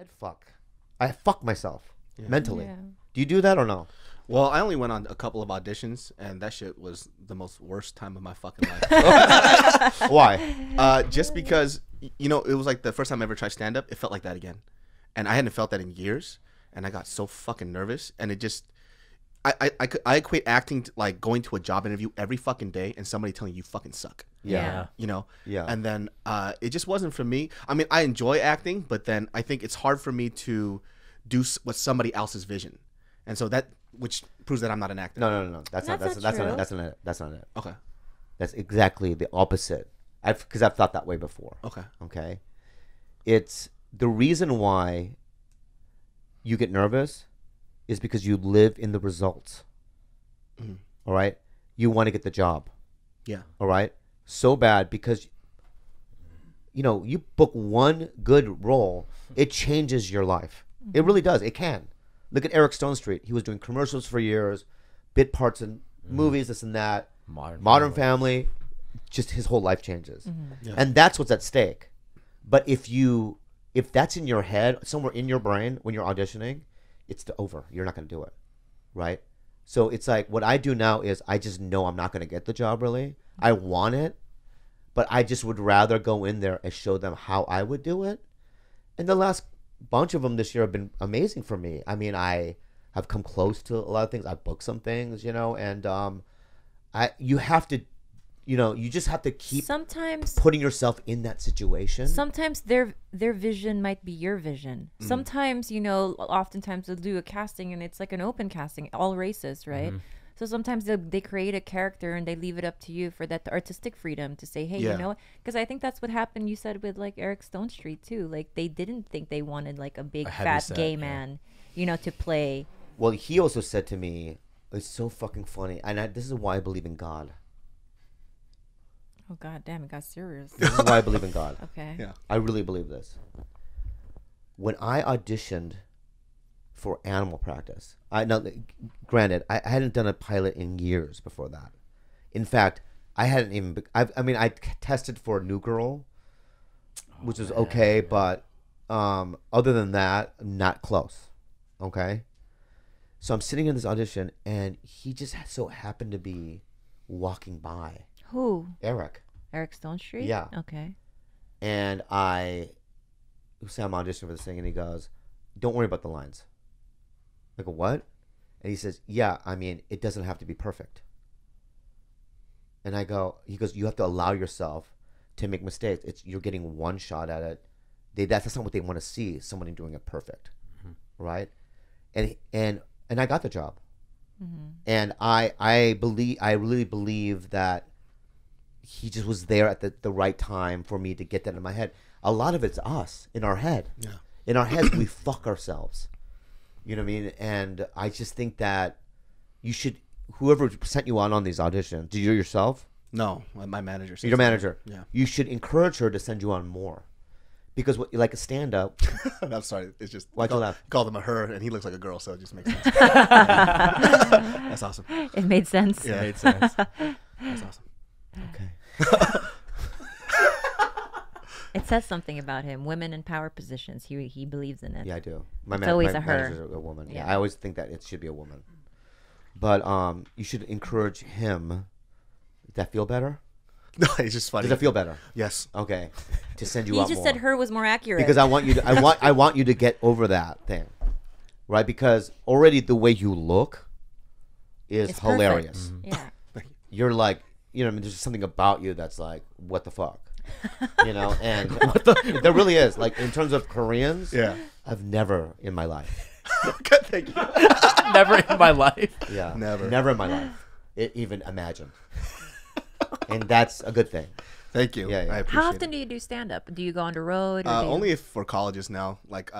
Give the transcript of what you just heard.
head fuck. I fuck myself mentally. Yeah. Do you do that or no? Well, I only went on a couple of auditions, and that shit was the most worst time of my fucking life. Why? Just because, you know, it was like the first time I ever tried stand up. It felt like that again, and I hadn't felt that in years, and I got so fucking nervous, and it just, I equate acting to like going to a job interview every fucking day and somebody telling you fucking suck. Yeah. You know. Yeah. And then it just wasn't for me. I mean, I enjoy acting, but then I think it's hard for me to do what somebody else's vision, and so that. Which proves that I'm not an actor. No. That's not it. That's not it. Okay. That's exactly the opposite. Because I've thought that way before. Okay. Okay. It's the reason why you get nervous is because you live in the results. Mm-hmm. All right. You want to get the job. Yeah. All right. So bad because, you know, you book one good role, it changes your life. Mm-hmm. It really does. It can. Look at Eric Stone Street. He was doing commercials for years, bit parts in movies, this and that. Modern Family. Just his whole life changes. Mm-hmm. Yeah. And that's what's at stake. But if that's in your head, somewhere in your brain when you're auditioning, it's over. You're not going to do it. Right? So it's like what I do now is I just know I'm not going to get the job really. I want it, but I just would rather go in there and show them how I would do it. And the last bunch of them this year have been amazing for me. I mean, I have come close to a lot of things. I've booked some things, you know, and you have to, you know, you just have to keep sometimes putting yourself in that situation. Sometimes their vision might be your vision. Sometimes, you know, oftentimes they'll do a casting and it's like an open casting, all races, right? So sometimes they create a character and they leave it up to you for that artistic freedom to say, hey, you know, because I think that's what happened. You said with like Eric Stone Street too. Like they didn't think they wanted like a big fat gay man, you know, to play. Well, he also said to me, it's so fucking funny, and this is why I believe in God. Oh God, damn, it got serious. This is why I believe in God. Okay. Yeah. I really believe this. When I auditioned for Animal Practice, granted, I hadn't done a pilot in years before that. In fact, I hadn't even. I tested for New Girl, which was okay, but other than that, not close. Okay. So I'm sitting in this audition, and he just so happened to be walking by. Who? Eric Stone Street? Yeah. Okay. And I say I'm auditioning for this thing, and he goes, "Don't worry about the lines." I go, "What?" And he says, "Yeah, I mean, it doesn't have to be perfect." And I go, he goes, "You have to allow yourself to make mistakes. You're getting one shot at it. That's not what they want to see, somebody doing it perfect." Right? And I got the job. And I really believe that he just was there at the right time for me to get that in my head. A lot of it's us in our head. Yeah. In our heads, we fuck ourselves. You know what I mean? And I just think that you should, whoever sent you on these auditions, did you yourself? No, my manager. Your manager. Yeah. You should encourage her to send you on more. Because like a stand-up. I'm sorry. It's just. Why'd you laugh? Called him a her, and he looks like a girl, so it just makes sense. That's awesome. It made sense. Yeah, it made sense. That's awesome. Okay. It says something about him. Women in power positions. He believes in it. Yeah, I do. It's always a her. Manager's a woman. Yeah, I always think that it should be a woman. But you should encourage him. Does that feel better? No, it's just funny. Does it feel better? Yes. Okay. To send you He out just more. said her was more accurate. Because I want you to I want you to get over that thing. Right? Because already the way you look is it's hilarious. Yeah. You're like, you know, I mean, there's something about you that's like, what the fuck? You know, and there really is. Like in terms of Koreans, I've never in my life. Good, thank you. Never in my life. Yeah. Never in my life. Even imagine. And that's a good thing. Thank you. Yeah. I appreciate How often do you do stand up? Do you go on the road? Or only if for colleges now. Like